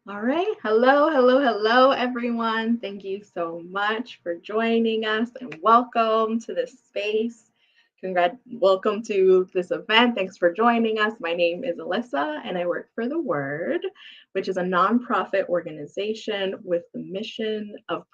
All right. Hello, everyone. Thank you so much for joining us and welcome to this space. Welcome to this event. Thanks for joining us. My name is Alyssa and I work for The Word, which is a nonprofit organization with the mission of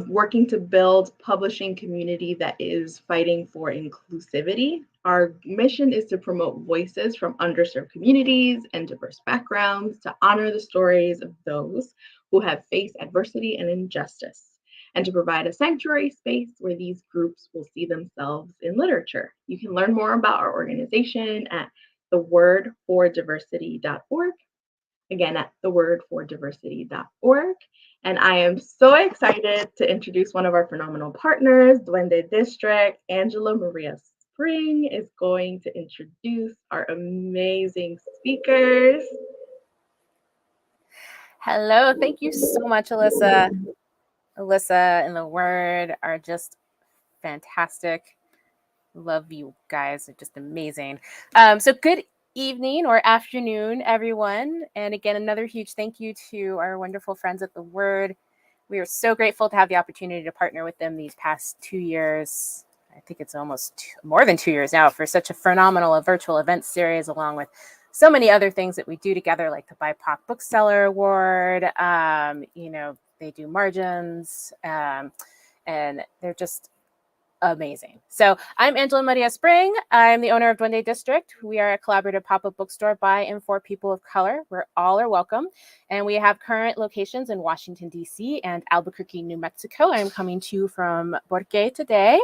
working to build publishing community that is fighting for inclusivity. Our mission is to promote voices from underserved communities and diverse backgrounds, to honor the stories of those who have faced adversity and injustice, and to provide a sanctuary space where these groups will see themselves in literature. You can learn more about our organization at thewordfordiversity.org. Again, at thewordfordiversity.org. And I am so excited to introduce one of our phenomenal partners, Duende District. Angela Maria Spring is going to introduce our amazing speakers. Hello, thank you so much, Alyssa. Alyssa and The Word are just fantastic. Love you guys, they're just amazing. So good evening or afternoon, everyone. And again, another huge thank you to our wonderful friends at The Word. We are so grateful to have the opportunity to partner with them these past 2 years. I think it's almost more than 2 years now for such a phenomenal virtual event series, along with so many other things that we do together, like the BIPOC Bookseller Award. They do margins, and they're just amazing. So I'm Angela Maria Spring. I'm the owner of Duende District. We are a collaborative pop-up bookstore by and for people of color, where all are welcome. And we have current locations in Washington, D.C. and Albuquerque, New Mexico. I'm coming to you from Borque today.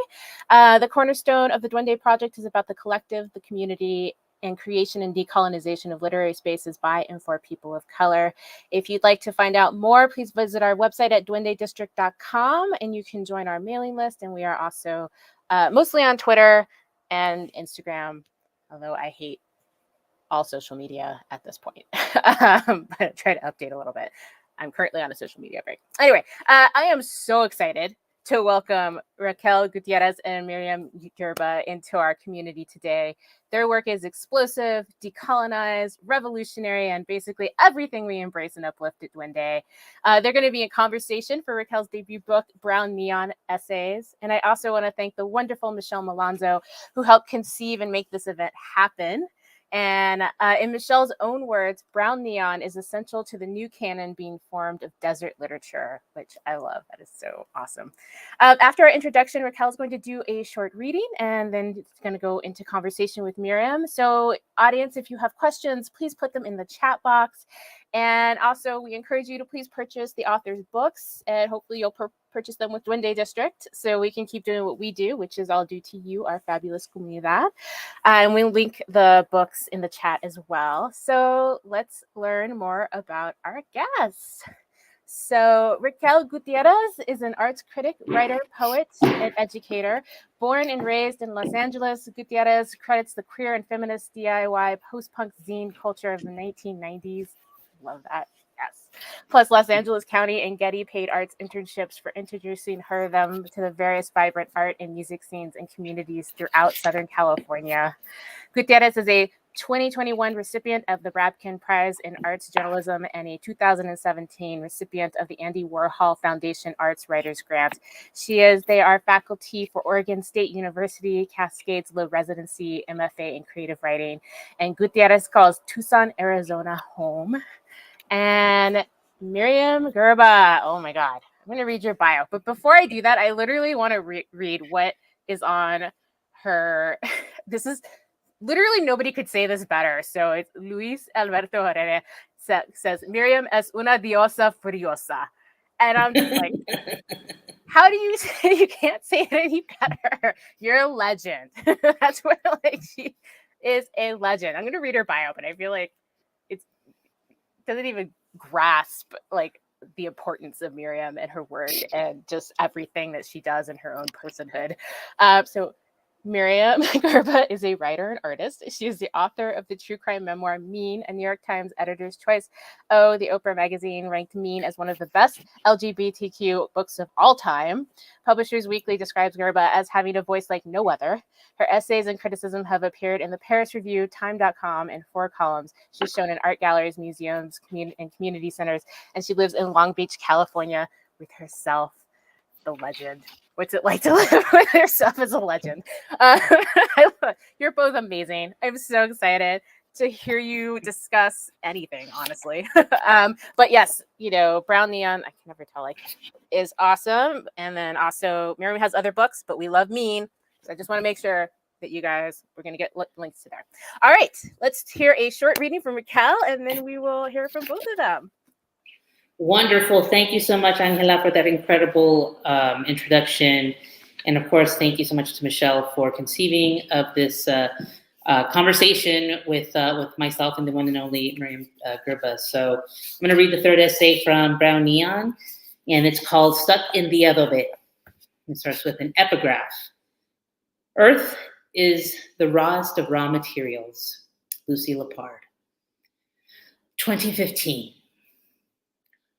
The cornerstone of the Duende Project is about the collective, the community, and creation and decolonization of literary spaces by and for people of color. If you'd like to find out more, please visit our website at duendedistrict.com and you can join our mailing list. And we are also mostly on Twitter and Instagram, although I hate all social media at this point. But I try to update a little bit. I'm currently on a social media break. Anyway, I am so excited to welcome Raquel Gutiérrez and Myriam Gurba into our community today. Their work is explosive, decolonized, revolutionary, and basically everything we embrace and uplift at Duende. They're going to be in conversation for Raquel's debut book, Brown Neon Essays. And I also want to thank the wonderful Michelle Malonzo, who helped conceive and make this event happen. And in Michelle's own words, brown neon is essential to the new canon being formed of desert literature, which I love. That is so awesome. After our introduction, Raquel is going to do a short reading, and then it's going to go into conversation with Myriam. So audience, if you have questions, please put them in the chat box. And also, we encourage you to please purchase the author's books, and hopefully you'll purchase them with Duende District so we can keep doing what we do, which is all due to you, our fabulous comunidad. And we'll link the books in the chat as well. So let's learn more about our guests. So Raquel Gutierrez is an arts critic, writer, poet, and educator. Born and raised in Los Angeles, Gutierrez credits the queer and feminist DIY post-punk zine culture of the 1990s. Love that. Yes. Plus, Los Angeles County and Getty paid arts internships for introducing them to the various vibrant art and music scenes and communities throughout Southern California. Gutierrez is a 2021 recipient of the Rabkin Prize in Arts Journalism and a 2017 recipient of the Andy Warhol Foundation Arts Writers Grant. They are faculty for Oregon State University, Cascades Low Residency, MFA in Creative Writing, and Gutierrez calls Tucson, Arizona home. And Myriam Gurba, oh my God, I'm going to read your bio. But before I do that, I literally want to read what is on her. This is literally nobody could say this better. So it's Luis Alberto Herrera says, Myriam es una diosa furiosa. And I'm just like, how do you say you can't say it any better? You're a legend. That's what she is, a legend. I'm going to read her bio, but I feel like it doesn't even grasp the importance of Myriam and her work and just everything that she does in her own personhood. So Myriam Gurba is a writer and artist. She is the author of the true crime memoir Mean, a New York Times Editor's Choice. Oh, the Oprah magazine ranked Mean as one of the best LGBTQ books of all time. Publishers Weekly describes Gurba as having a voice like no other. Her essays and criticism have appeared in the Paris Review, Time.com, and 4 columns. She's shown in art galleries, museums, and community centers, and she lives in Long Beach, California, with herself, the legend. What's it like to live with yourself as a legend? You're both amazing. I'm so excited to hear you discuss anything, honestly. But yes, Brown Neon, I can never tell, is awesome. And then also, Myriam has other books, but we love Mean. So I just want to make sure that you guys, we're going to get links to there. All right, let's hear a short reading from Raquel, and then we will hear from both of them. Wonderful. Thank you so much, Angela, for that incredible introduction. And of course, thank you so much to Michelle for conceiving of this conversation with myself and the one and only Myriam Gurba. So I'm going to read the third essay from Brown Neon, and it's called Stuck in the Adobe. It starts with an epigraph. Earth is the rawest of raw materials. Lucy Lepard. 2015.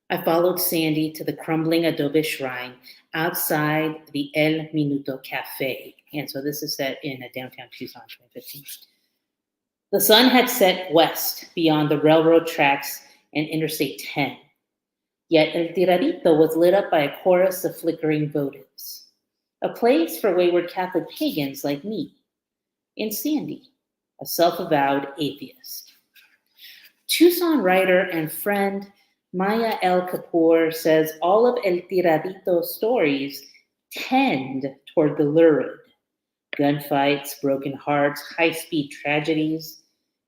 I followed Sandy to the crumbling adobe shrine outside the El Minuto Cafe. And so this is set in downtown Tucson, 2015. The sun had set west beyond the railroad tracks and Interstate 10. Yet El Tiradito was lit up by a chorus of flickering votives, a place for wayward Catholic pagans like me, and Sandy, a self-avowed atheist. Tucson writer and friend Maya El Kapoor says all of El Tiradito's stories tend toward the lurid. Gunfights, broken hearts, high-speed tragedies.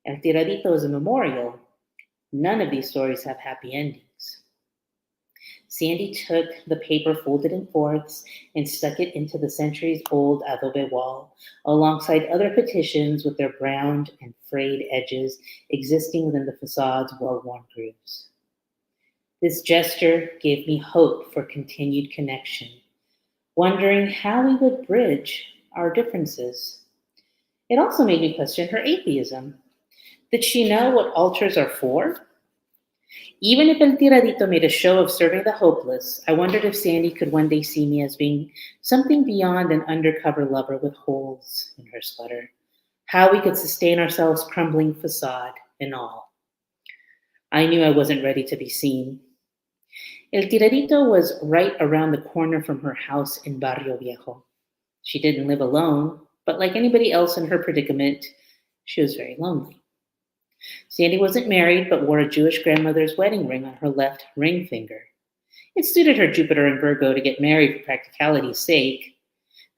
El Tiradito is a memorial. None of these stories have happy endings. Sandy took the paper folded in fourths and stuck it into the centuries-old adobe wall, alongside other petitions with their browned and frayed edges existing within the facade's well-worn grooves. This gesture gave me hope for continued connection, wondering how we would bridge our differences. It also made me question her atheism. Did she know what altars are for? Even if El Tiradito made a show of serving the hopeless, I wondered if Sandy could one day see me as being something beyond an undercover lover with holes in her sweater, how we could sustain ourselves crumbling facade and all. I knew I wasn't ready to be seen. El Tiradito was right around the corner from her house in Barrio Viejo. She didn't live alone, but like anybody else in her predicament, she was very lonely. Sandy wasn't married, but wore a Jewish grandmother's wedding ring on her left ring finger. It suited her Jupiter and Virgo to get married for practicality's sake.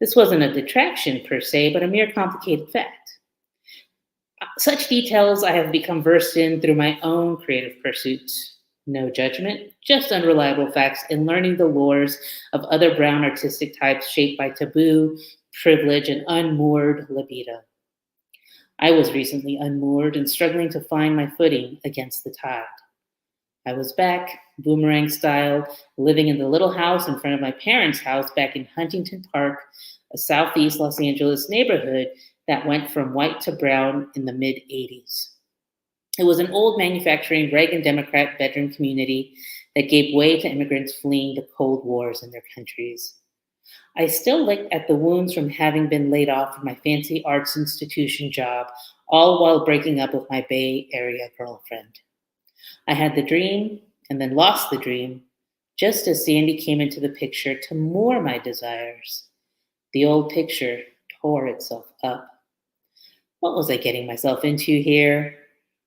This wasn't a detraction per se, but a mere complicated fact. Such details I have become versed in through my own creative pursuits. No judgment, just unreliable facts and learning the lores of other brown artistic types shaped by taboo, privilege, and unmoored libido. I was recently unmoored and struggling to find my footing against the tide. I was back, boomerang style, living in the little house in front of my parents' house back in Huntington Park, a southeast Los Angeles neighborhood that went from white to brown in the mid-'80s. It was an old manufacturing Reagan Democrat veteran community that gave way to immigrants fleeing the Cold Wars in their countries. I still licked at the wounds from having been laid off from my fancy arts institution job, all while breaking up with my Bay Area girlfriend. I had the dream and then lost the dream, just as Sandy came into the picture to moor my desires. The old picture tore itself up. What was I getting myself into here?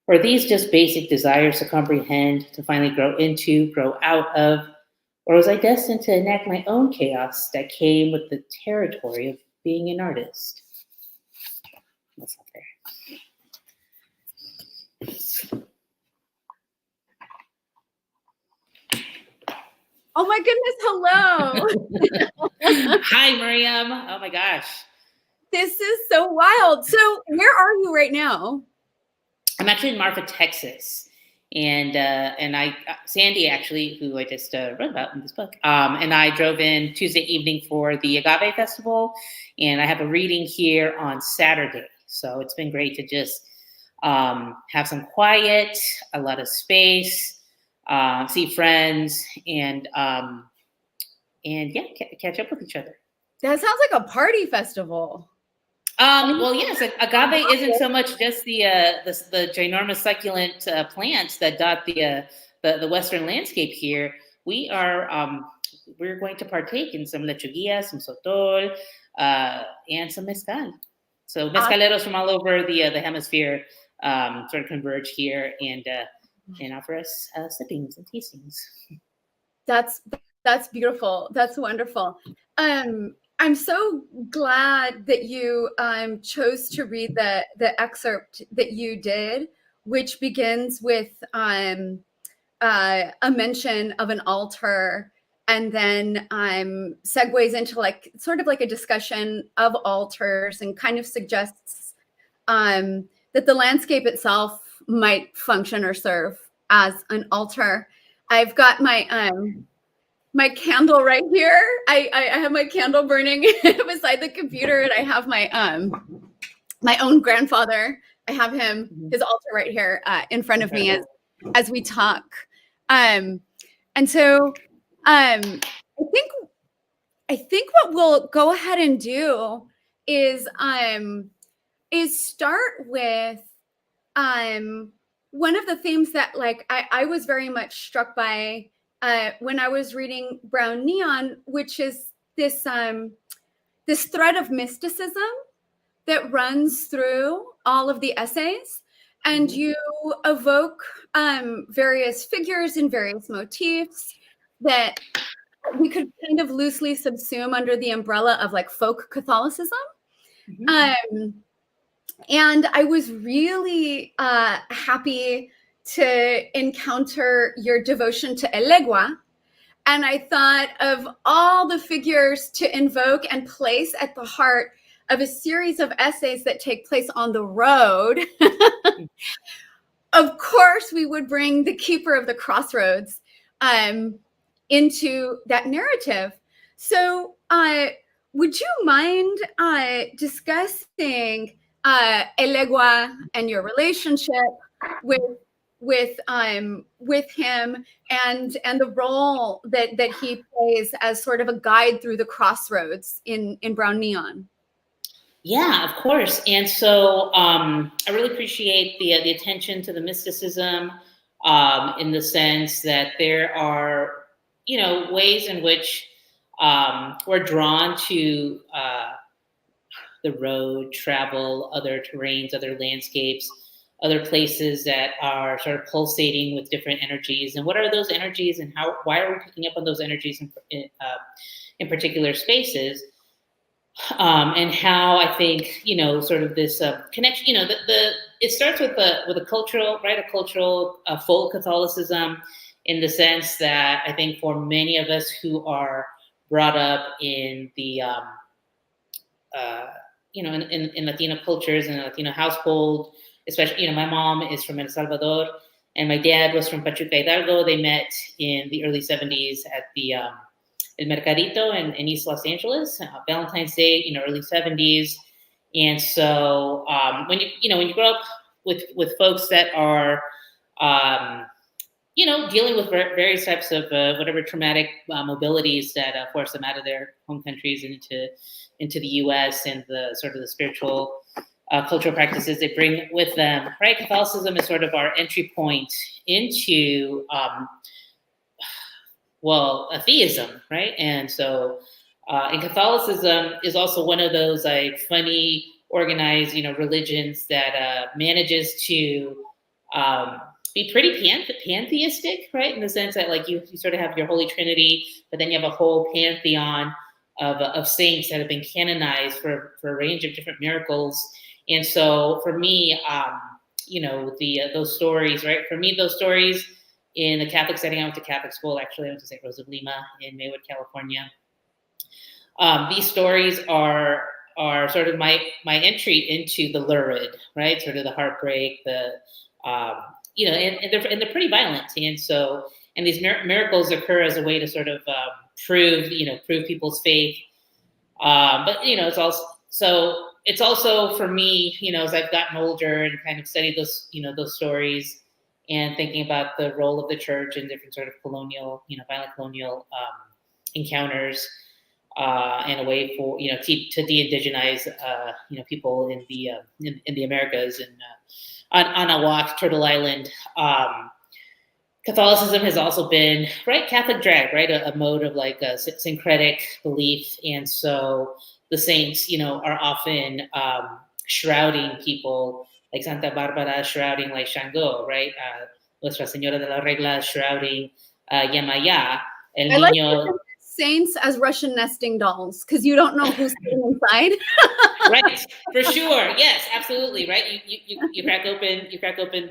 Were these just basic desires to comprehend, to finally grow into, grow out of? Or was I destined to enact my own chaos that came with the territory of being an artist? That's not there. Oh my goodness, hello. Hi, Myriam. Oh my gosh. This is so wild. So where are you right now? I'm actually in Marfa, Texas. And Sandy, actually, who I just wrote about in this book, and I drove in Tuesday evening for the Agave Festival, and I have a reading here on Saturday. So it's been great to just have some quiet, a lot of space, see friends, and yeah, catch up with each other. That sounds like a party festival. Well, yes, agave isn't so much just the ginormous succulent plants that dot the western landscape here. We're going to partake in some lechuguilla, some sotol, and some mezcal. So mezcaleros from all over the hemisphere sort of converge here and offer us sippings and tastings. That's beautiful. That's wonderful. I'm so glad that you chose to read the excerpt that you did, which begins with a mention of an altar, and then segues into like sort of like a discussion of altars, and kind of suggests that the landscape itself might function or serve as an altar. I've got my candle right here. I have my candle burning beside the computer, and I have my own grandfather. I have his altar right here in front of me as we talk. And so I think what we'll go ahead and do is start with one of the themes that like I was very much struck by when I was reading Brown Neon, which is this thread of mysticism that runs through all of the essays, and you evoke various figures and various motifs that we could kind of loosely subsume under the umbrella of like folk Catholicism. And I was really happy to encounter your devotion to Elegua. And I thought of all the figures to invoke and place at the heart of a series of essays that take place on the road. Of course, we would bring the Keeper of the Crossroads into that narrative. So would you mind discussing Elegua and your relationship with him and the role that he plays as sort of a guide through the crossroads in Brown Neon? Yeah, of course. And so I really appreciate the attention to the mysticism in the sense that there are, ways in which we're drawn to the road, travel, other terrains, other landscapes, other places that are sort of pulsating with different energies. And what are those energies, and why are we picking up on those energies in particular spaces? And how I think, sort of this connection, it starts with a cultural, right? A cultural full Catholicism, in the sense that I think for many of us who are brought up in the, in Latino cultures and a Latino household, especially, my mom is from El Salvador and my dad was from Pachuca Hidalgo. They met in the early 70s at the El Mercadito in East Los Angeles, Valentine's Day, early 70s. And so when you grow up with folks that are, dealing with various types of whatever traumatic mobilities that force them out of their home countries into the U.S. and the sort of the spiritual cultural practices they bring with them, right? Catholicism is sort of our entry point into theism, right? And so, and Catholicism is also one of those like funny, organized, religions that manages to be pretty pantheistic, right? In the sense that like you sort of have your Holy Trinity, but then you have a whole pantheon of saints that have been canonized for a range of different miracles. And so for me, those stories, right? For me, those stories in the Catholic setting, I went to Catholic school. Actually, I went to St. Rose of Lima in Maywood, California. These stories are sort of my entry into the lurid, right? Sort of the heartbreak, the and they're pretty violent. And these miracles occur as a way to sort of prove people's faith. But it's also for me, as I've gotten older and kind of studied those stories and thinking about the role of the church in different sort of colonial, violent colonial encounters, and a way for to de-indigenize people in the Americas and on Awak, Turtle Island. Catholicism has also been Catholic drag, a mode of like a syncretic belief, and so the saints, are often shrouding people, like Santa Barbara shrouding like Shango, right? Nuestra Señora de la Regla shrouding Yamaya. El I like Niño. Saints as Russian nesting dolls because you don't know who's sitting inside. Right, for sure. Yes, absolutely. Right. You crack open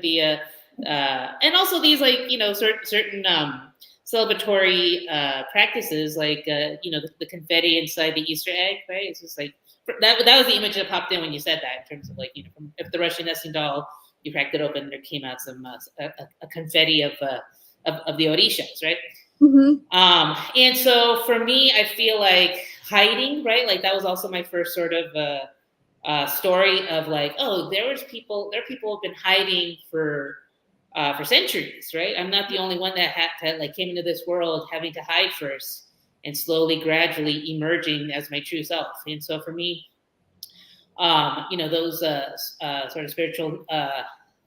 the and also these certain celebratory practices like the confetti inside the Easter egg. Right. It's just like that was the image that popped in when you said that, in terms of if the Russian nesting doll, you cracked it open, there came out some a confetti of the orishas, right? Mm-hmm. And so for me, I feel like hiding, right? Like that was also my first sort of story of like, oh, there are people who've been hiding for centuries, right? I'm not the only one that came into this world having to hide first and slowly, gradually emerging as my true self. And so for me, those sort of spiritual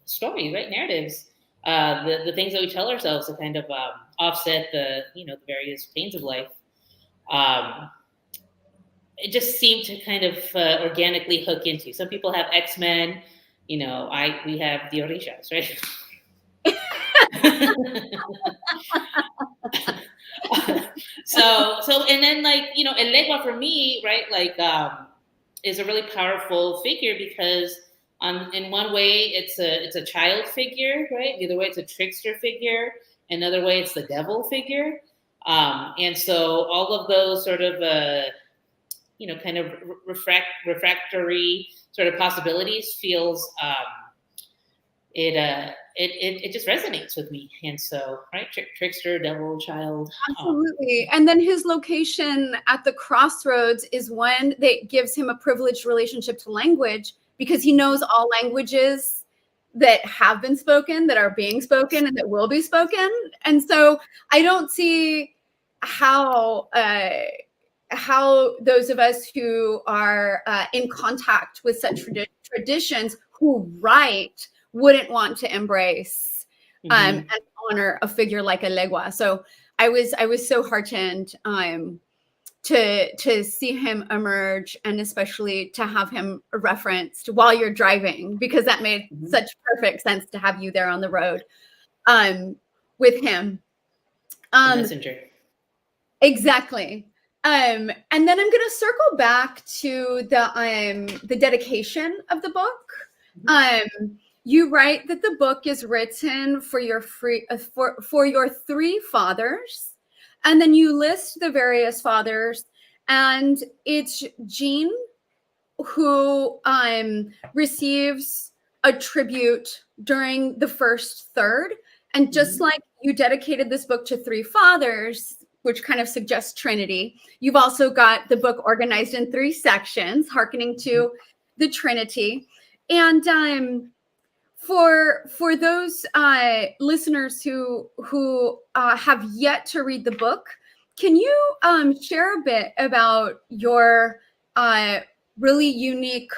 stories, right? Narratives, the things that we tell ourselves to kind of offset the the various pains of life. It just seemed to kind of organically hook into. Some people have X-Men, we have the Orishas, right? so and then Elegua for me, right, is a really powerful figure because in one way it's a child figure, right? The other way it's a trickster figure. Another way it's the devil figure. And so all of those sort of kind of refractory sort of possibilities feels it just resonates with me. And so, right, trickster, devil, child. Absolutely. And then his location at the crossroads is one that gives him a privileged relationship to language because he knows all languages that have been spoken, that are being spoken, and that will be spoken. And so I don't see how those of us who are in contact with such traditions who write wouldn't want to embrace and honor a figure like Elegua. So I was so heartened to see him emerge, and especially to have him referenced while you're driving, because that made such perfect sense to have you there on the road with him. Messenger. Exactly. And then I'm going to circle back to the dedication of the book. You write that the book is written for your three fathers, and then you list the various fathers, and it's Jean who receives a tribute during the first third. And just like you dedicated this book to three fathers, which kind of suggests Trinity, you've also got the book organized in three sections, hearkening to the Trinity. And for those listeners who have yet to read the book, can you share a bit about your really unique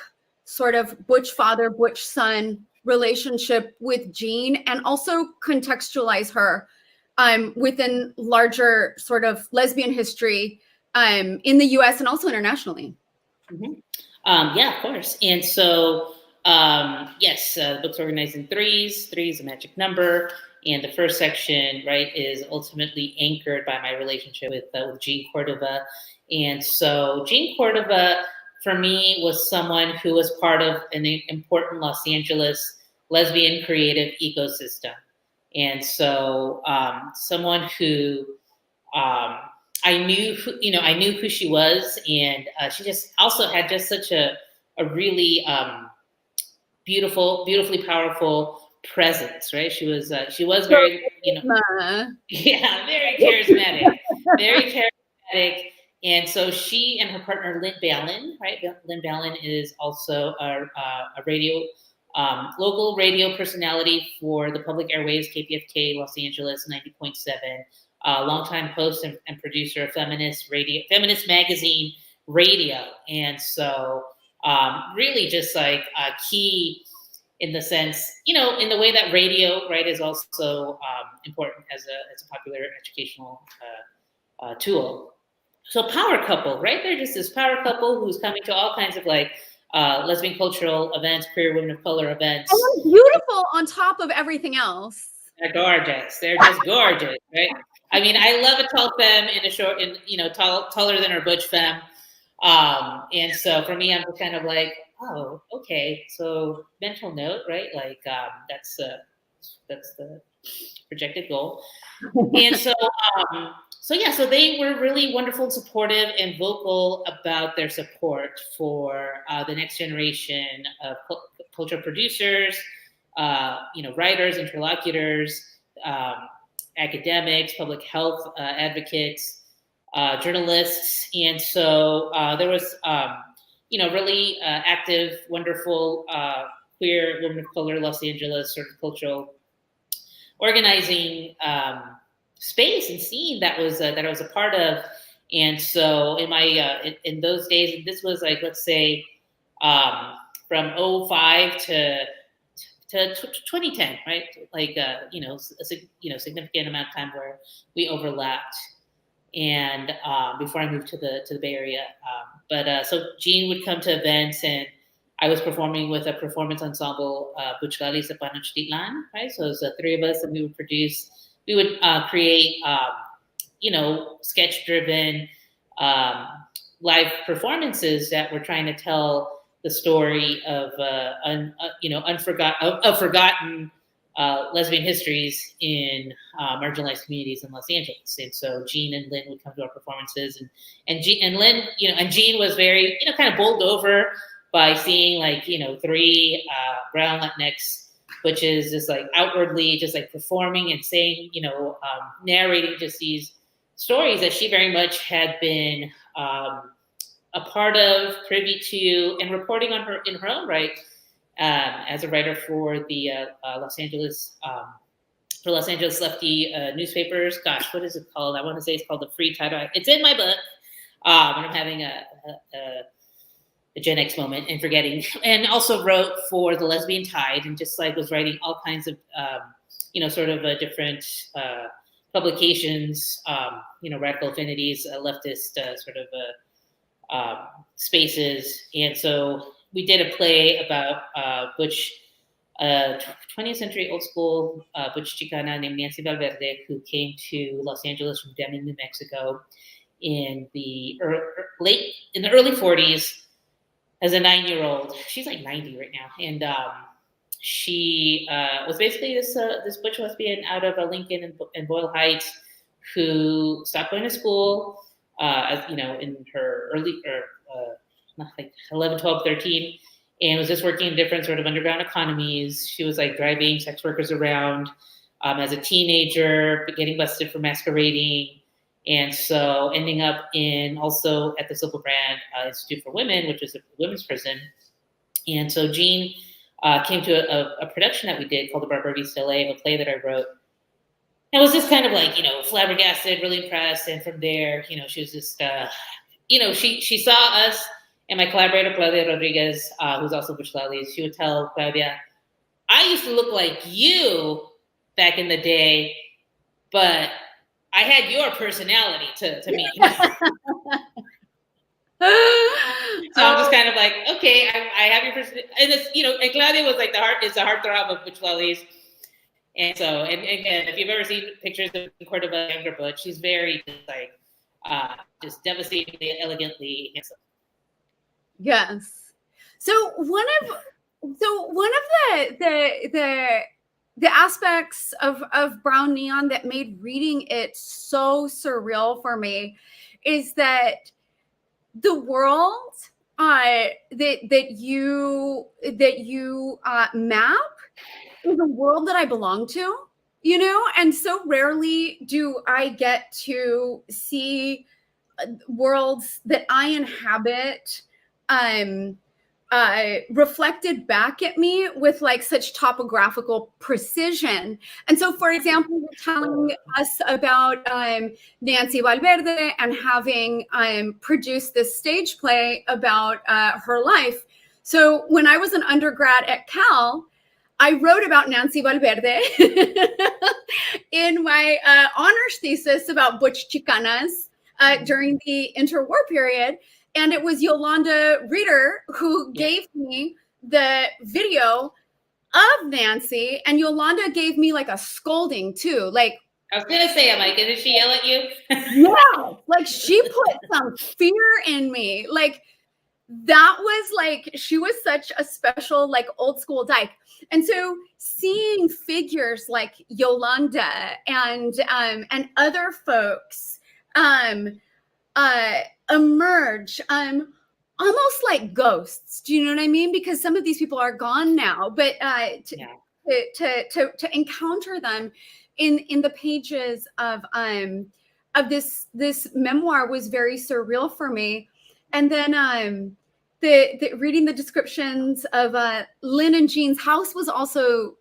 sort of butch father, butch son relationship with Jean, and also contextualize her within larger sort of lesbian history in the US and also internationally? Yeah, of course. And so, yes, the book's organized in threes. Three is a magic number. And the first section, right, is ultimately anchored by my relationship with Jean Cordova. And so Jean Cordova, for me, was someone who was part of an important Los Angeles lesbian creative ecosystem. And so someone who I knew who she was, and she just also had just such a really beautifully powerful presence, right? She was very, yeah, very charismatic, very charismatic. And so she and her partner, Lynn Ballin, right? Lynn Ballin is also a radio, local radio personality for the public airways, KPFK, Los Angeles, 90.7, longtime host and producer of feminist magazine radio. And so really just like key in the sense, in the way that radio, right, is also important as a popular educational tool. So power couple, right? They're just this power couple who's coming to all kinds of like lesbian cultural events, queer women of color events. And beautiful on top of everything else. They're gorgeous. They're just gorgeous, right? I mean, I love a tall femme taller than her butch femme. And so for me, I'm just kind of like, oh, okay. So mental note, right? Like that's the projected goal. And so, so they were really wonderful and supportive and vocal about their support for the next generation of cultural producers, writers, interlocutors, academics, public health advocates, journalists. And so there was, really active, wonderful queer women of color, Los Angeles sort of cultural organizing space and scene that I was a part of. And so in my in those days, and this was like, let's say from 2005 to 2010, right? Like a significant amount of time where we overlapped. And before I moved to the Bay Area, so Jean would come to events, and I was performing with a performance ensemble, Buchgali sa Panochtitlan, right? So it was the three of us, and we would create, sketch-driven live performances that were trying to tell the story of forgotten lesbian histories in marginalized communities in Los Angeles. And so Jean and Lynn would come to our performances, and Lynn, and Jean was very, kind of bowled over by seeing like, three brown Latinx butches just like outwardly just like performing and saying, narrating just these stories that she very much had been a part of, privy to, and reporting on in her own right as a writer for the Los Angeles lefty newspapers. Gosh, what is it called? I want to say it's called the Free Title. It's in my book, and I'm having a Gen X moment and forgetting. And also wrote for the Lesbian Tide, and just like was writing all kinds of different publications, radical affinities, leftist spaces. And so we did a play about butch 20th century old school butch Chicana named Nancy Valverde, who came to Los Angeles from Deming, New Mexico in the early 40s as a 9-year-old. She's like 90 right now. And she was basically this butch lesbian out of Lincoln and Boyle Heights, who stopped going to school in her early, 11, 12, 13, and was just working in different sort of underground economies. She was like driving sex workers around as a teenager, but getting busted for masquerading. And so ending up also at the Silver Brand Institute for Women, which is a women's prison. And so Jean came to a production that we did called The Barbara Vista LA, of a play that I wrote. And was just kind of like, flabbergasted, really impressed. And from there, she was just, she saw us, and my collaborator, Claudia Rodriguez, who's also Butch Lalies, she would tell Claudia, I used to look like you back in the day, but I had your personality to me. So I'm just kind of like, okay, I have your personality. And it's, and Claudia was like the heartthrob of Butch Lalies. And so, and again, if you've ever seen pictures of Cordova younger Butch, she's very just devastatingly, elegantly handsome. Yes. So one of the aspects of Brown Neon that made reading it so surreal for me is that the world that you map is a world that I belong to, you know, and so rarely do I get to see worlds that I inhabit reflected back at me with like such topographical precision. And so, for example, you're telling us about Nancy Valverde and having produced this stage play about her life. So when I was an undergrad at Cal, I wrote about Nancy Valverde in my honors thesis about Butch Chicanas during the interwar period. And it was Yolanda Reeder who gave me the video of Nancy. And Yolanda gave me like a scolding too. Like, I was going to say, I'm like, did she yell at you? Yeah. Like she put some fear in me. Like that was like, she was such a special, like old school dyke. And so seeing figures like Yolanda and other folks, emerge almost like ghosts. Do you know what I mean? Because some of these people are gone now, but to encounter them in the pages of this memoir was very surreal for me. And then the reading the descriptions of Lynn and Jean's house was also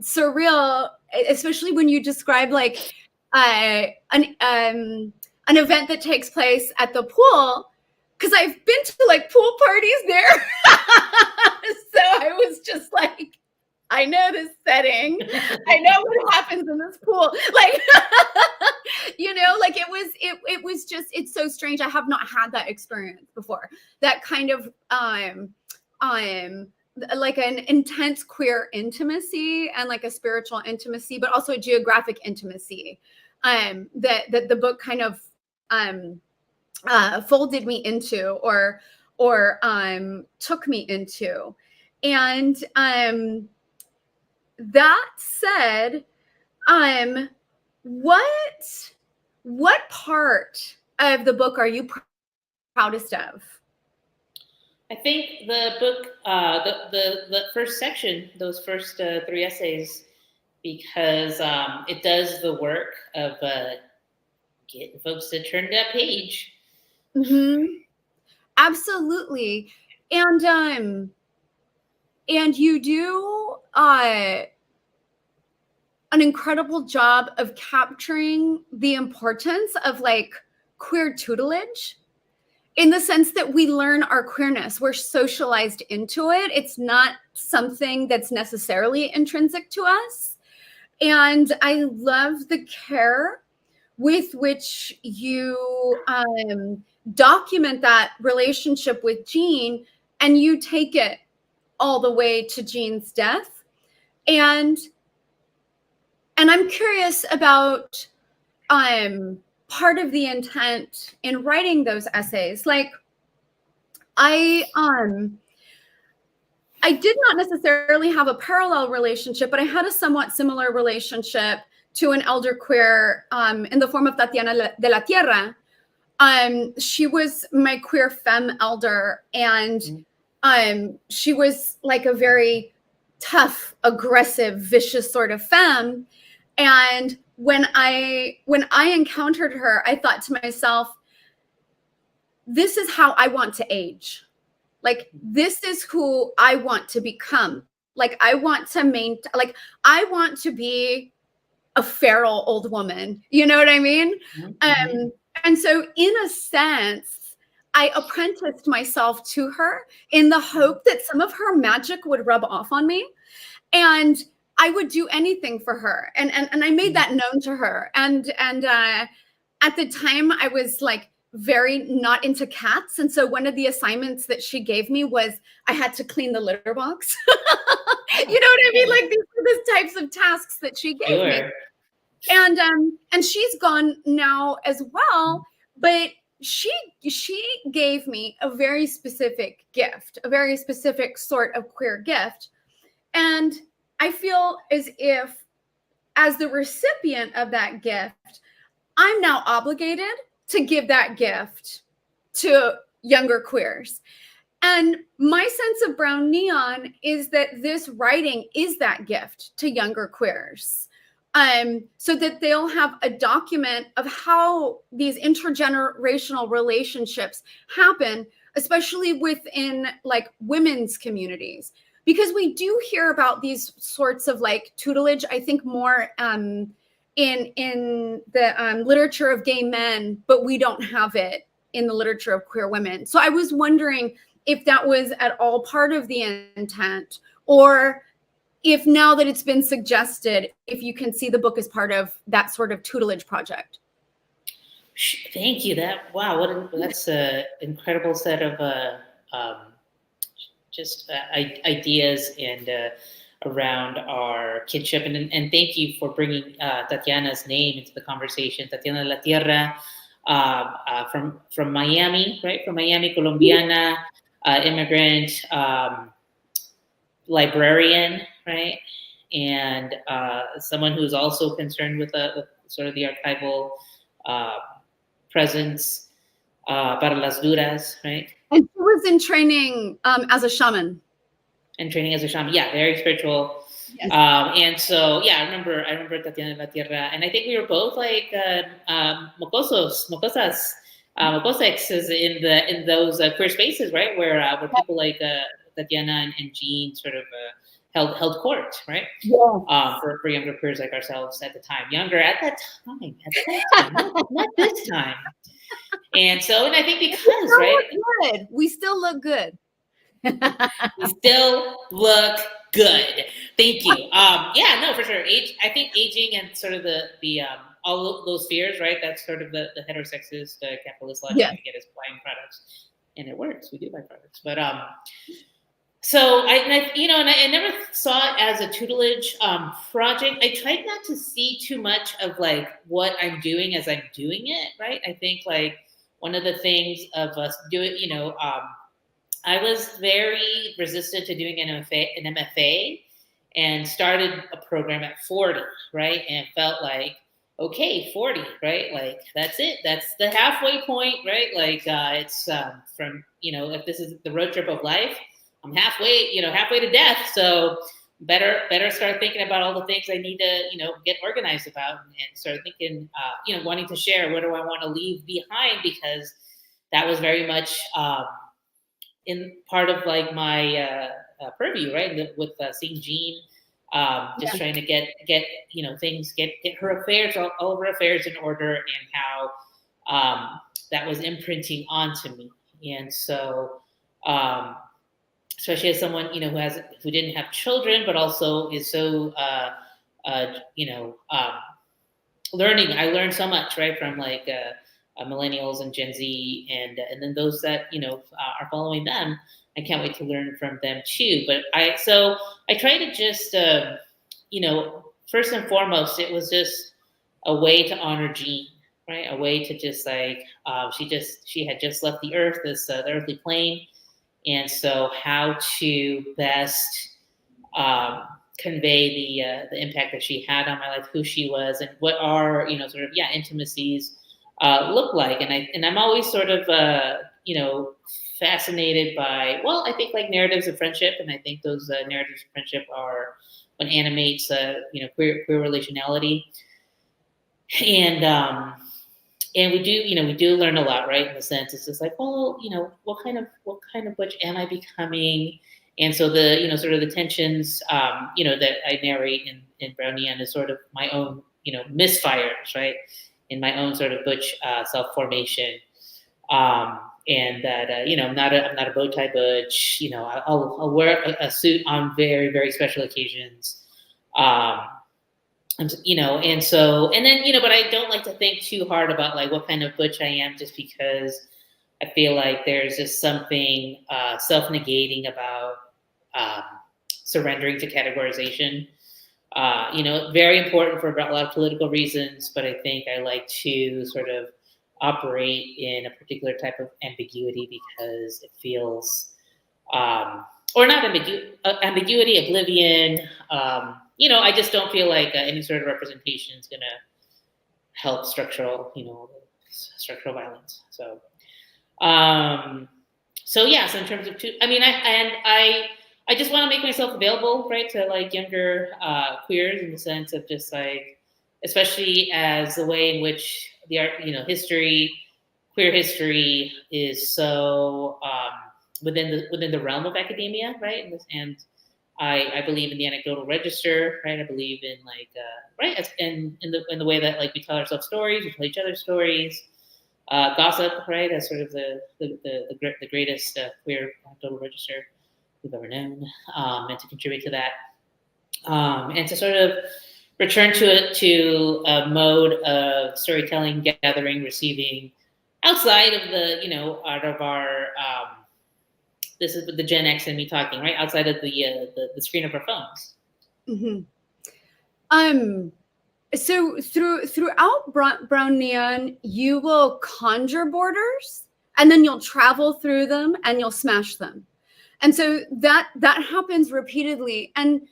surreal, especially when you describe like an event that takes place at the pool, because I've been to like pool parties there. So I was just like, I know this setting. I know what happens in this pool. Like, you know, like it was just, it's so strange. I have not had that experience before. That kind of like an intense queer intimacy and like a spiritual intimacy, but also a geographic intimacy that the book kind of folded me into or took me into. And that said, what part of the book are you proudest of? I think the book, the first section, those first 3 essays, because it does the work of getting folks to turn that page. Mm-hmm. Absolutely. And you do an incredible job of capturing the importance of like queer tutelage, in the sense that we learn our queerness, we're socialized into it. It's not something that's necessarily intrinsic to us. And I love the care with which you document that relationship with Jean, and you take it all the way to Jean's death. And I'm curious about part of the intent in writing those essays. Like I did not necessarily have a parallel relationship, but I had a somewhat similar relationship to an elder queer in the form of Tatiana de la Tierra. She was my queer femme elder, and she was like a very tough, aggressive, vicious sort of femme. And when I encountered her, I thought to myself, this is how I want to age. Like, this is who I want to become. Like, I want to be a feral old woman. You know what I mean? Mm-hmm. And so in a sense, I apprenticed myself to her in the hope that some of her magic would rub off on me. And I would do anything for her. And I made that known to her. And at the time I was like very not into cats. And so one of the assignments that she gave me was I had to clean the litter box. You know what I mean? Like these are the types of tasks that she gave me. And she's gone now as well, but she gave me a very specific gift, a very specific sort of queer gift. And I feel as if, as the recipient of that gift, I'm now obligated to give that gift to younger queers. And my sense of Brown Neon is that this writing is that gift to younger queers. So that they'll have a document of how these intergenerational relationships happen, especially within like women's communities. Because we do hear about these sorts of like tutelage, I think more in the literature of gay men, but we don't have it in the literature of queer women. So I was wondering if that was at all part of the intent, or if now that it's been suggested, if you can see the book as part of that sort of tutelage project. Thank you. That's an incredible set of ideas and around our kinship. And thank you for bringing Tatiana's name into the conversation. Tatiana La Tierra, from Miami, right? From Miami, Colombiana, immigrant, librarian, right? And someone who's also concerned with sort of the archival presence para las duras, right? And she was in training as a shaman. And training as a shaman, yeah, very spiritual. Yes. And so, yeah, I remember Tatiana La Tierra, and I think we were both like mocosas in those queer spaces, right? Where people like Tatiana and Jean sort of held court, right? Yeah. For younger queers like ourselves at the time. Younger at that time, not this time. And so, and I think because, right? Good. We still look good. We still look good. Thank you. Yeah, no, for sure. I think aging and sort of the all those fears, right? That's sort of the heterosexist capitalist logic to get us buying products, and it works. We do buy products, but so I never saw it as a tutelage project. I tried not to see too much of like what I'm doing as I'm doing it, right? I think like one of the things of us doing, I was very resistant to doing an MFA and started a program at 40, right? And felt like, okay, 40, right? Like, that's it. That's the halfway point, right? Like, it's from, if this is the road trip of life, I'm halfway to death. So better start thinking about all the things I need to, get organized about, and start thinking, wanting to share, what do I want to leave behind? Because that was very much, in part of like my purview, right? With seeing Jean, just trying to get things, get her affairs, all of her affairs in order, and how that was imprinting onto me. And so, especially as someone who didn't have children, but also is so learning. I learned so much, right, from like millennials and Gen Z, and then those that are following them. I can't wait to learn from them too. But I try to just first and foremost, it was just a way to honor Jean, right? A way to just like she had just left the earth, the earthly plane, and so how to best convey the impact that she had on my life, who she was, and what our intimacies look like. And I'm always sort of fascinated by, I think like narratives of friendship, and I think those narratives of friendship are what animates queer relationality. And we do learn a lot, right? In the sense, it's just like, what kind of butch am I becoming? And so the sort of the tensions that I narrate in Brown Neon is sort of my own misfires, right? In my own sort of butch self-formation, and that I'm not a bow tie butch. I'll wear a suit on very, very special occasions. And then but I don't like to think too hard about like what kind of butch I am, just because I feel like there's just something self-negating about surrendering to categorization. Very important for a lot of political reasons, but I think I like to sort of operate in a particular type of ambiguity because it feels, or not ambiguity, oblivion. I just don't feel like any sort of representation is going to help structural violence. So, So yeah, so in terms of I just want to make myself available, right, to like younger queers in the sense of just like, especially as the way in which the art, queer history is so within the realm of academia, right, and I believe in the anecdotal register, right? I believe in like right, in the way that like we tell ourselves stories, we tell each other stories. Gossip, right, as sort of the greatest queer anecdotal register we've ever known, and to contribute to that, and to sort of return to a mode of storytelling, gathering, receiving, outside of out of our this is the Gen X and me talking, right, outside of the screen of our phones. Mm-hmm. So throughout Brown Neon, you will conjure borders, and then you'll travel through them, and you'll smash them, and so that happens repeatedly. And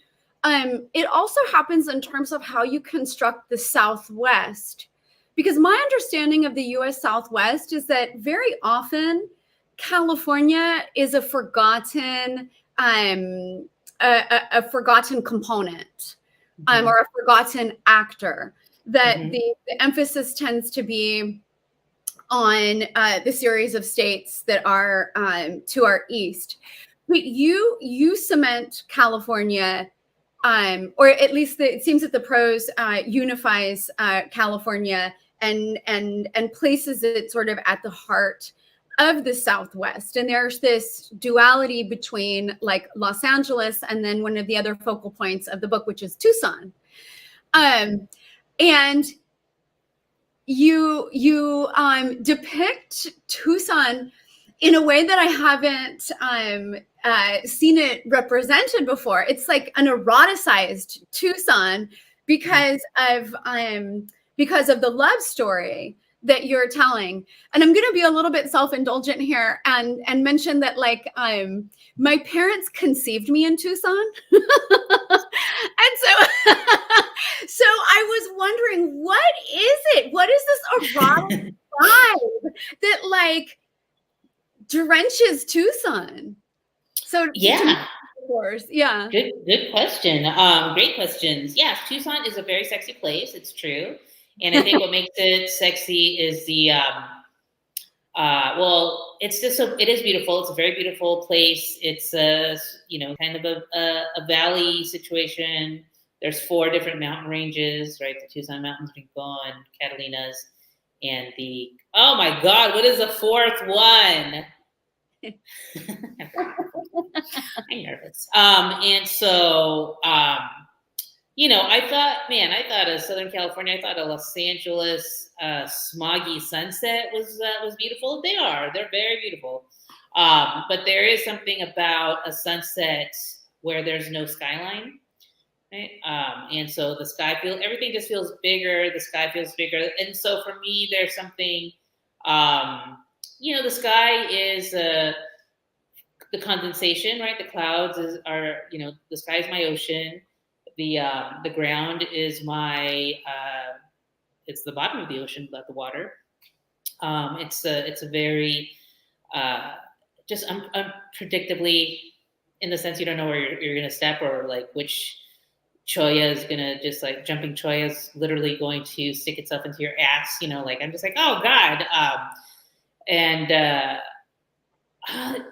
it also happens in terms of how you construct the Southwest, because my understanding of the U.S. Southwest is that very often California is a forgotten a forgotten component. Or a forgotten actor, that the emphasis tends to be on the series of states that are to our east. But you cement California, or at least it seems that the prose unifies California and places it sort of at the heart of the Southwest. And there's this duality between like Los Angeles and then one of the other focal points of the book, which is Tucson. And you depict Tucson in a way that I haven't seen it represented before. It's like an eroticized Tucson because of the love story that you're telling. And I'm going to be a little bit self-indulgent here and mention that like my parents conceived me in Tucson. And so I was wondering, what is it? What is this erotic vibe that like drenches Tucson? So yeah. Of course, yeah. Good question. Great questions. Yes, Tucson is a very sexy place. It's true. And I think what makes it sexy is the well, it is beautiful. It's a very beautiful place. It's kind of a valley situation. There's 4 different mountain ranges, right? The Tucson Mountains, Rincon, Catalinas, and oh my God, what is the 4th one? I'm nervous. And so I thought of Southern California. I thought of Los Angeles smoggy sunset was beautiful. They're very beautiful. But there is something about a sunset where there's no skyline, right? And so everything just feels bigger. The sky feels bigger. And so for me, there's something, the sky is the condensation, right? The clouds are the sky is my ocean. The ground is it's the bottom of the ocean, not the water. It's a very just unpredictably, in the sense you don't know where you're going to step, or like which cholla is going to just like jumping cholla is literally going to stick itself into your ass. Like I'm just like, oh God.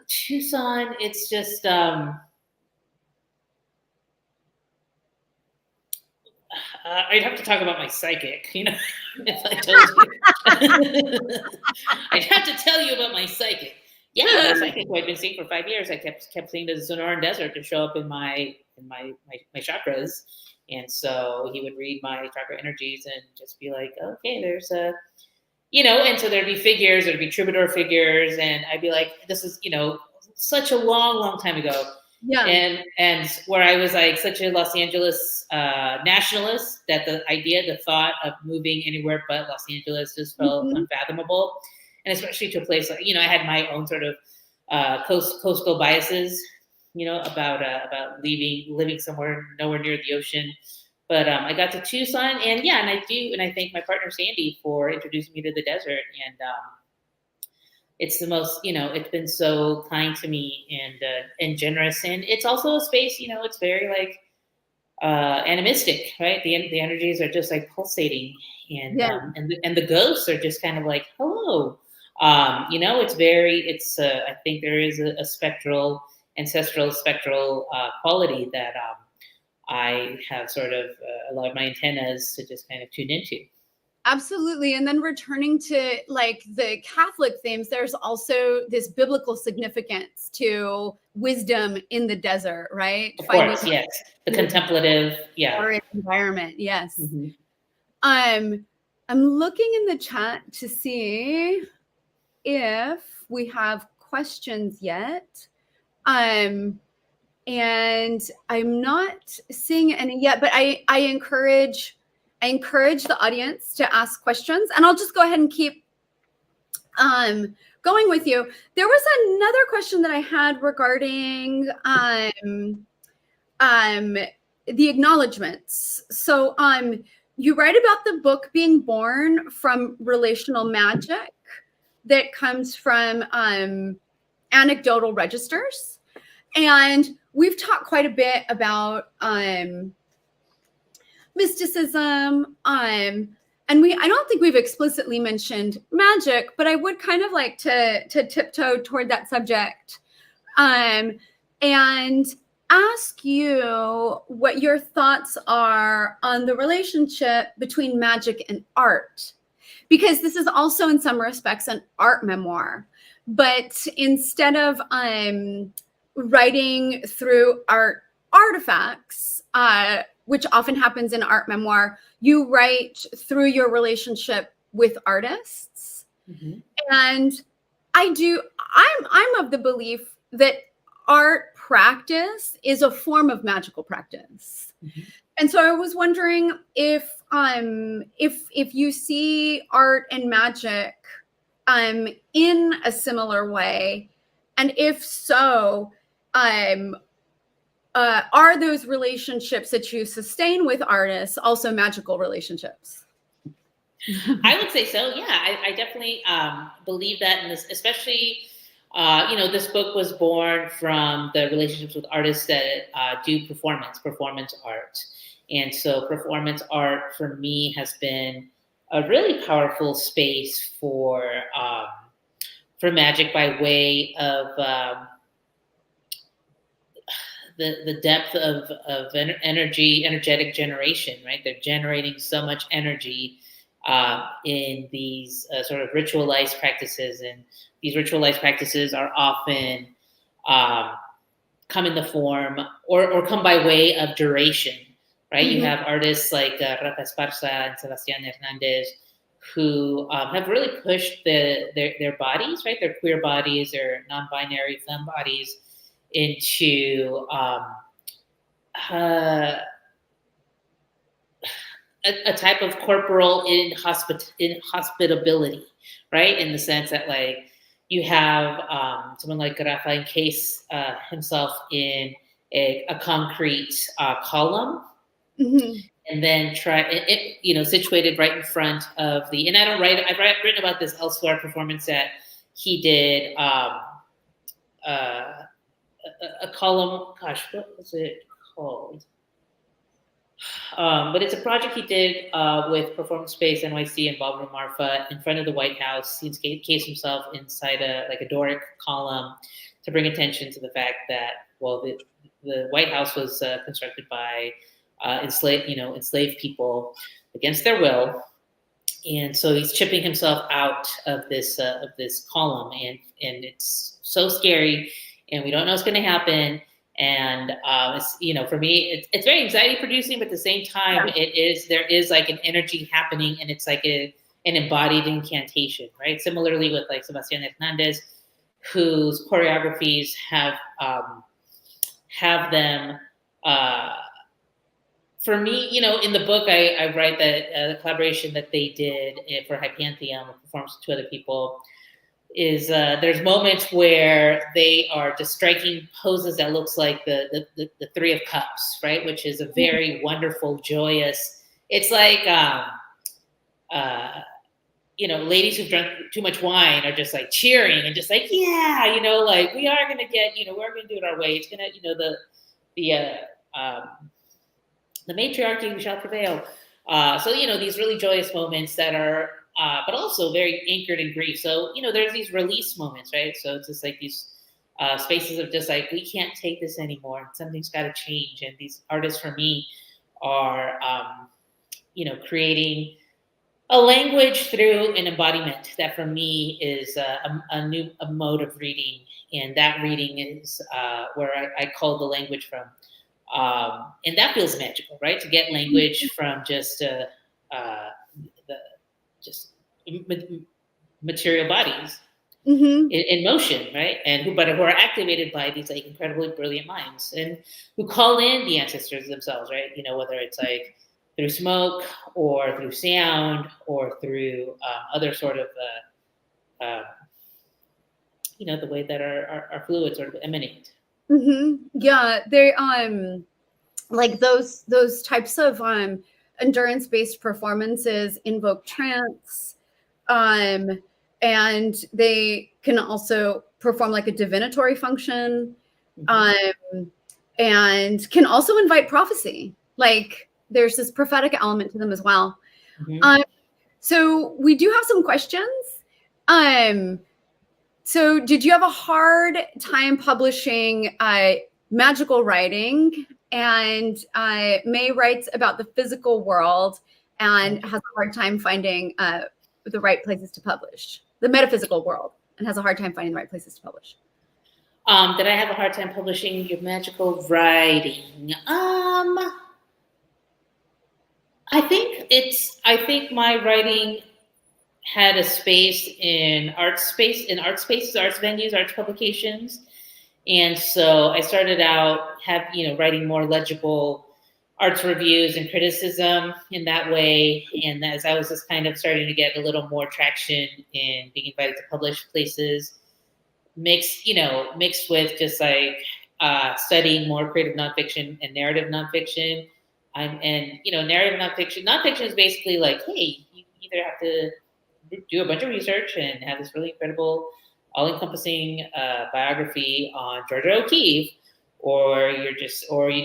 Tucson, it's just I'd have to talk about my psychic, if I told you. I'd have to tell you about my psychic. Yeah, my psychic who I've been seeing for 5 years. I kept seeing the Sonoran Desert to show up in my chakras, and so he would read my chakra energies and just be like, okay, there's a, and so there'd be figures, there'd be troubadour figures, and I'd be like, this is such a long time ago. Yeah. And where I was like such a Los Angeles nationalist that the thought of moving anywhere but Los Angeles just felt unfathomable. And especially to a place like, I had my own sort of coastal biases, about living somewhere nowhere near the ocean. But I got to Tucson, and I thank my partner Sandy for introducing me to the desert. And it's the most, it's been so kind to me and generous. And it's also a space, it's very like animistic, right? The energies are just like pulsating, and and the ghosts are just kind of like, hello. I think there is a spectral, ancestral spectral quality that I have sort of allowed my antennas to just kind of tune into. Absolutely. And then returning to like the Catholic themes, there's also this biblical significance to wisdom in the desert, right? Of course, yes. The contemplative, environment, yes. Mm-hmm. I'm looking in the chat to see if we have questions yet. And I'm not seeing any yet, but I encourage the audience to ask questions, and I'll just go ahead and keep going with you. There was another question that I had regarding the acknowledgements. So you write about the book being born from relational magic that comes from anecdotal registers. And we've talked quite a bit about mysticism, and I don't think we've explicitly mentioned magic, but I would kind of like to tiptoe toward that subject, and ask you what your thoughts are on the relationship between magic and art, because this is also in some respects an art memoir, but instead of writing through art artifacts, which often happens in art memoir, you write through your relationship with artists. Mm-hmm. And I'm of the belief that art practice is a form of magical practice. Mm-hmm. And so I was wondering if you see art and magic in a similar way, and if so, are those relationships that you sustain with artists also magical relationships? I would say so. Yeah, I definitely believe that, in this, especially, this book was born from the relationships with artists that do performance art. And so performance art for me has been a really powerful space for magic, by way of the depth of energetic generation, right? They're generating so much energy in these sort of ritualized practices, and these ritualized practices are often come in the form or come by way of duration, right? Mm-hmm. You have artists like Rafa Esparza and Sebastián Hernández who have really pushed their bodies, right? Their queer bodies, their non-binary femme bodies, into a type of corporal inhospitability, right? In the sense that, like, you have someone like Rafa encase himself in a concrete column, mm-hmm. and then situated right in front of the. And I've written about this elsewhere, performance that he did. A column, gosh, what was it called? But it's a project he did with Performance Space NYC and Ballroom Marfa in front of the White House. He encased himself inside a Doric column to bring attention to the fact that, well, the White House was constructed by enslaved people against their will, and so he's chipping himself out of this column, and it's so scary. And we don't know what's going to happen. And it's, for me, it's very anxiety producing, but at the same time, there is like an energy happening, and it's like an embodied incantation, right? Similarly with like Sebastián Hernández, whose choreographies have them. For me, in the book, I write that the collaboration that they did for Hypantheon, a performance with two other people, is there's moments where they are just striking poses that looks like the Three of Cups, right? Which is a very wonderful, joyous. It's like ladies who've drunk too much wine are just like cheering and just like, yeah, like we are going to get, we're going to do it our way. It's going to, the matriarchy, we shall prevail. So, these really joyous moments that are, but also very anchored in grief. So, there's these release moments, right? So it's just like these spaces of just like, we can't take this anymore. Something's got to change. And these artists for me are, creating a language through an embodiment that for me is a mode of reading. And that reading is where I call the language from. And that feels magical, right? To get language from just material bodies in motion, right? And who are activated by these like incredibly brilliant minds and who call in the ancestors themselves, right? Whether it's like through smoke or through sound or through other sort of, the way that our fluids sort of emanate. Yeah, they like those types of endurance-based performances invoke trance, and they can also perform like a divinatory function, and can also invite prophecy. Like there's this prophetic element to them as well. So we do have some questions. So did you have a hard time publishing magical writing? And May writes about the physical world and has a hard time finding the right places to publish. The metaphysical world, and has a hard time finding the right places to publish. Did I have a hard time publishing your magical writing? I think my writing had a space in arts spaces, arts venues, arts publications. And so I started out writing more legible arts reviews and criticism in that way. And as I was just kind of starting to get a little more traction in being invited to publish places, mixed with just like studying more creative nonfiction and narrative nonfiction. Narrative nonfiction is basically like, hey, you either have to do a bunch of research and have this really incredible, all-encompassing biography on Georgia O'Keeffe, or you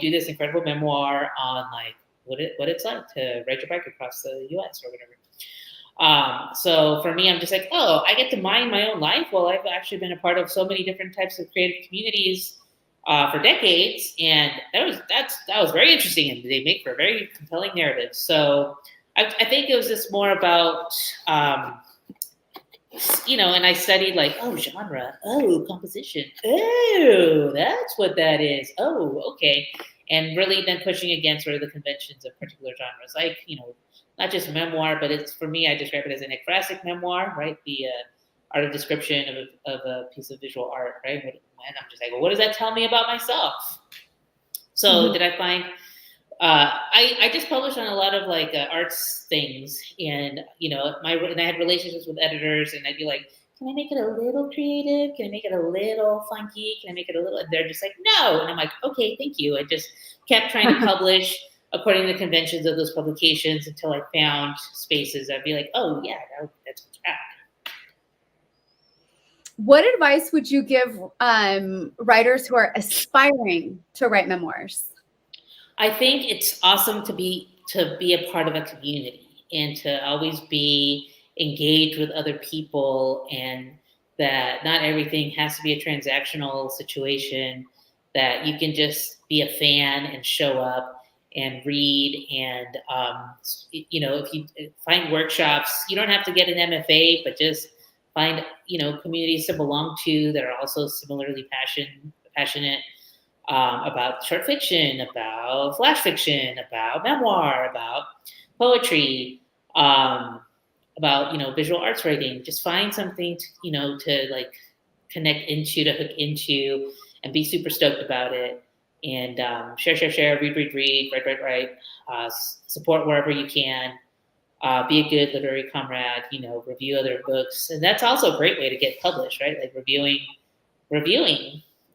do this incredible memoir on like what it's like to ride your bike across the U.S. or whatever. So for me, I'm just like, I get to mine my own life. Well, I've actually been a part of so many different types of creative communities for decades, and that was very interesting, and they make for a very compelling narrative. So I think it was just more about, and I studied like, genre, composition, that's what that is, okay. And really then pushing against sort of the conventions of particular genres, like, not just memoir, but it's, for me, I describe it as an ekphrastic memoir, right? The art of description of a piece of visual art, right? And I'm just like, well, what does that tell me about myself? So did I find... I just published on a lot of like arts things, and and I had relationships with editors, and I'd be like, can I make it a little creative? Can I make it a little funky? Can I make it a little? And they're just like, no. And I'm like, okay, thank you. I just kept trying to publish according to the conventions of those publications until I found spaces. I'd be like, oh yeah, that's what's happening. What advice would you give writers who are aspiring to write memoirs? I think it's awesome to be a part of a community and to always be engaged with other people, and that not everything has to be a transactional situation, that you can just be a fan and show up and read. And, if you find workshops, you don't have to get an MFA, but just find, communities to belong to that are also similarly passionate about short fiction, about flash fiction, about memoir, about poetry, about visual arts writing. Just find something to like connect into, to hook into, and be super stoked about it. And share, read, write. Support wherever you can. Be a good literary comrade. Review other books, and that's also a great way to get published, right? Like reviewing.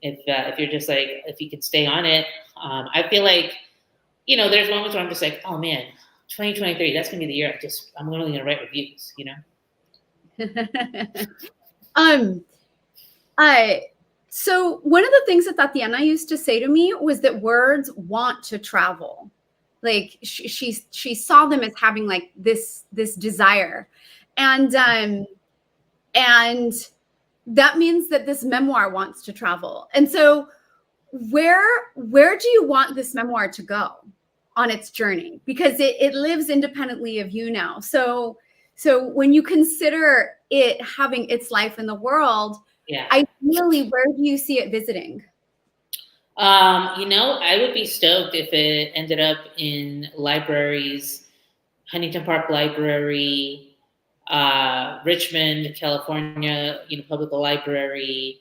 If you're just like, if you can stay on it, I feel like, there's moments where I'm just like, oh man, 2023, that's gonna be the year I'm only gonna write reviews, So one of the things that Tatiana used to say to me was that words want to travel. Like she saw them as having like this desire, and that means that this memoir wants to travel. And so where do you want this memoir to go on its journey? Because it lives independently of you now. So when you consider it having its life in the world, ideally, where do you see it visiting? I would be stoked if it ended up in libraries, Huntington Park Library, Richmond, California, Public Library,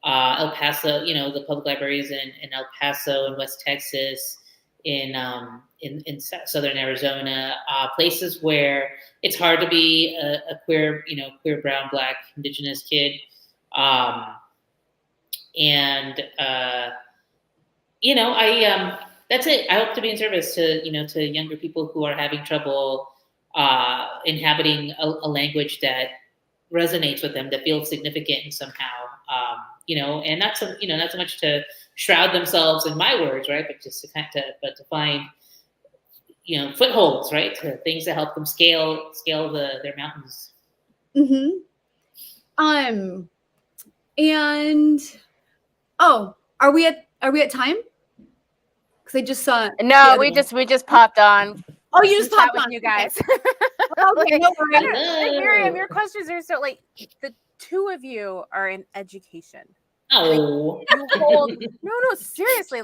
El Paso, the public libraries in El Paso and West Texas, in Southern Arizona, places where it's hard to be a queer, queer, brown, Black, Indigenous kid. That's it. I hope to be in service to younger people who are having trouble inhabiting a language that resonates with them, that feels significant somehow. And not so much to shroud themselves in my words, right? But just to find footholds, right? To things that help them scale their mountains. Mm-hmm. And are we at time? Because I just saw. No, we just popped on. Oh, you just popped on, you guys. Okay, no worries. Myriam, your questions are so the two of you are in education. Oh, you hold no, seriously.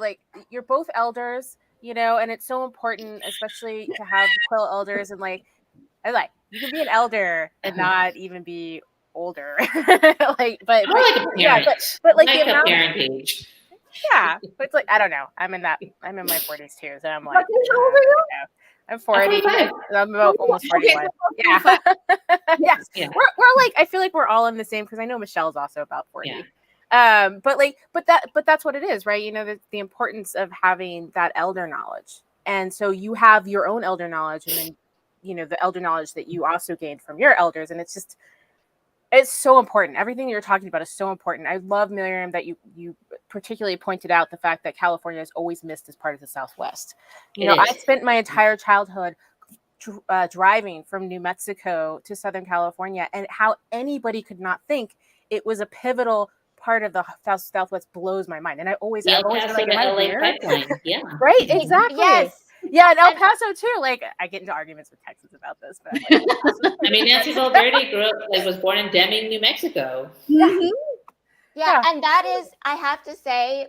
You're both elders, and it's so important, especially to have quill elders, and you can be an elder and not even be older. But the amount parent age. Yeah, but it's I don't know. I'm in my 40s too, so I'm how old are you? I'm 40. I'm about almost 41. Yeah. Yes. Yeah. We're I feel like we're all in the same, because I know Michelle's also about 40. Yeah. But that's what it is, right? The importance of having that elder knowledge. And so you have your own elder knowledge, and then the elder knowledge that you also gained from your elders, and it's so important. Everything you're talking about is so important. I love, Myriam, that you particularly pointed out the fact that California is always missed as part of the Southwest. I spent my entire childhood driving from New Mexico to Southern California, and how anybody could not think it was a pivotal part of the Southwest blows my mind. And I've always been am I weird? Pipeline. Yeah. Right? Exactly. Yes. Yeah, and El Paso too. I get into arguments with Texans about this, but Nancy Valverde was born in Deming, New Mexico. Mm-hmm. Yeah, and that is, I have to say,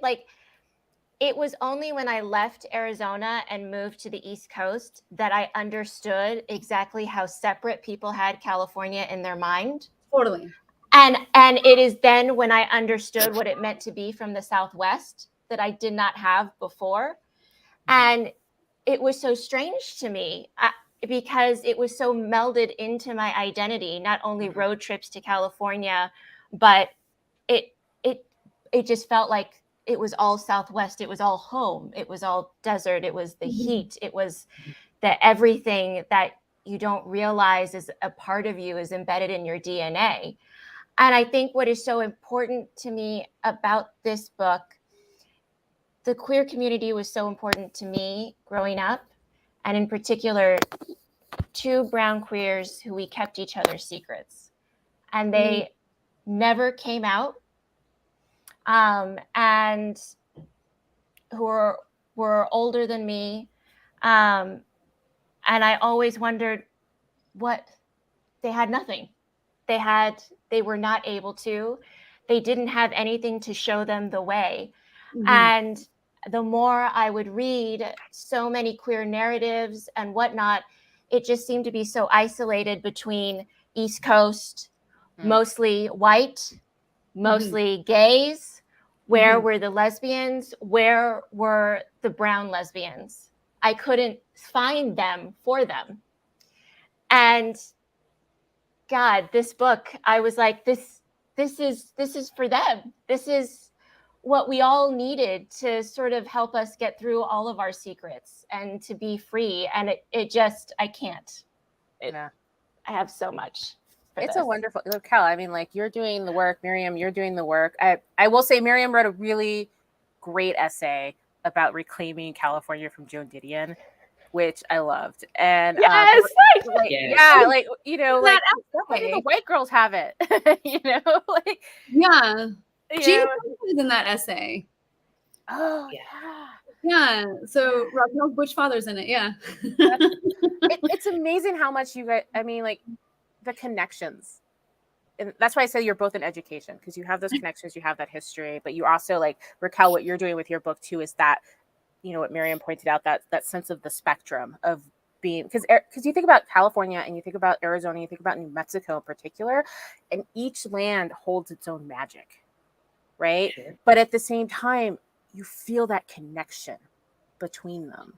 it was only when I left Arizona and moved to the East Coast that I understood exactly how separate people had California in their mind. Totally. And it is then when I understood what it meant to be from the Southwest that I did not have before. And it was so strange to me because it was so melded into my identity, not only road trips to California, but it just felt like it was all Southwest. It was all home. It was all desert. It was the heat. It was the everything that you don't realize is a part of you is embedded in your DNA. And I think what is so important to me about this book, the queer community was so important to me growing up, and in particular, two brown queers who we kept each other's secrets, and they never came out, and who were older than me, and I always wondered what they had. Nothing. They were not able to. They didn't have anything to show them the way. And the more I would read so many queer narratives and whatnot, it just seemed to be so isolated between East Coast, mostly white, mostly gays. Where were the lesbians? Where were the brown lesbians? I couldn't find them for them. And God, this book, I was like, this is for them. This is what we all needed to sort of help us get through all of our secrets and to be free. And it just, I can't. I have so much. It's a wonderful Raquel. I mean, like, you're doing the work, Myriam. You're doing the work. I will say, Myriam wrote a really great essay about reclaiming California from Joan Didion, which I loved. And Yes, like, Yes. yeah, like, you know, like, why did the essay. white girls have it? You know, like, Yeah. you Jean know, was in that essay. oh Yeah. yeah. Yeah. So Raquel's Butch Father's in it. Yeah. It's amazing how much you guys. I mean, like, the connections. And that's why I say you're both in education, because you have those connections, you have that history, but you also, like, Raquel, what you're doing with your book too is that, you know, what Myriam pointed out, that sense of the spectrum of being, because you think about California and you think about Arizona, you think about New Mexico in particular, and each land holds its own magic, right? Sure. But at the same time, you feel that connection between them.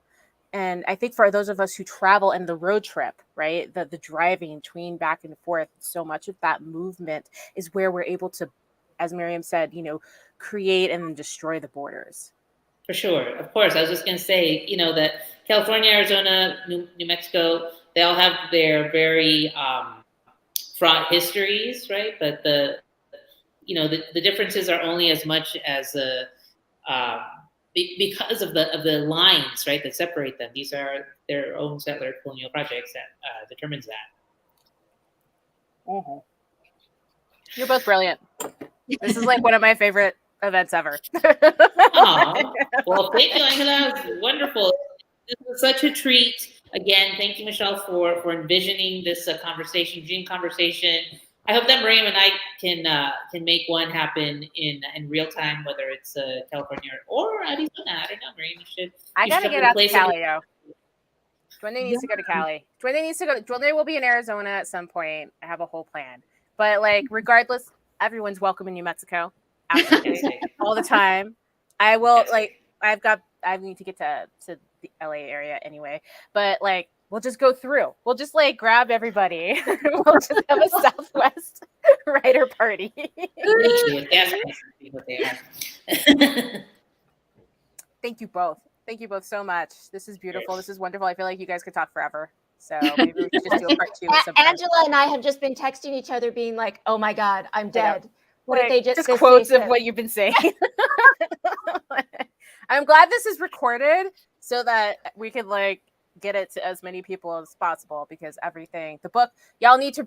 And I think for those of us who travel and the road trip, right, the driving between back and forth, so much of that movement is where we're able to, as Myriam said, you know, create and then destroy the borders. For sure. Of course. I was just going to say, you know, that California, Arizona, New Mexico, they all have their very fraught histories, right? But the differences are only as much as um, because of the lines, right, that separate them. These are their own settler colonial projects that determines that. Mm-hmm. You're both brilliant. This is like one of my favorite events ever. Oh, well, thank you, Angela. It was wonderful. This was such a treat. Again, thank you, Michelle, for envisioning this Dream conversation. I hope that Myriam and I can make one happen in real time, whether it's California or Arizona. I don't know, Myriam. I gotta get out to Cali, though. Duende needs to go to Cali. Duende will be in Arizona at some point. I have a whole plan. But, like, regardless, everyone's welcome in New Mexico. Absolutely. All the time. I will, like, I need to get to the LA area anyway. But, like, we'll just go through. We'll just, like, grab everybody. We'll just have a Southwest writer party. Thank you both. Thank you both so much. This is beautiful. This is wonderful. I feel like you guys could talk forever. So maybe we could just do a part 2 at some point. Angela and I have just been texting each other, being like, "Oh my God, I'm dead." What did they just quotes of what you've been saying? I'm glad this is recorded so that we can, like, get it to as many people as possible, because the book, y'all need to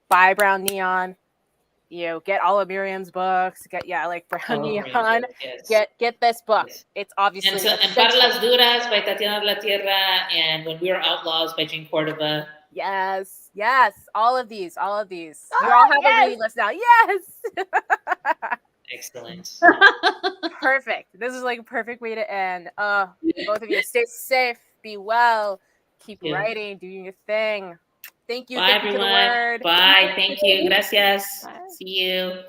buy Brown Neon. You know, get all of Myriam's books. Like Brown Neon. Yes. Get this book. Yes. It's obviously and Para las Duras by Tatiana de la Tierra, and When We Are Outlaws by Jane Cordova. Yes, all of these. You all have a reading list now. Yes. Excellent. Perfect. This is like a perfect way to end. Both of you, stay safe, be well, keep writing, doing your thing. Thank you. Bye, Thank you everyone. for the word. Bye. Thank you. Gracias. Bye. See you.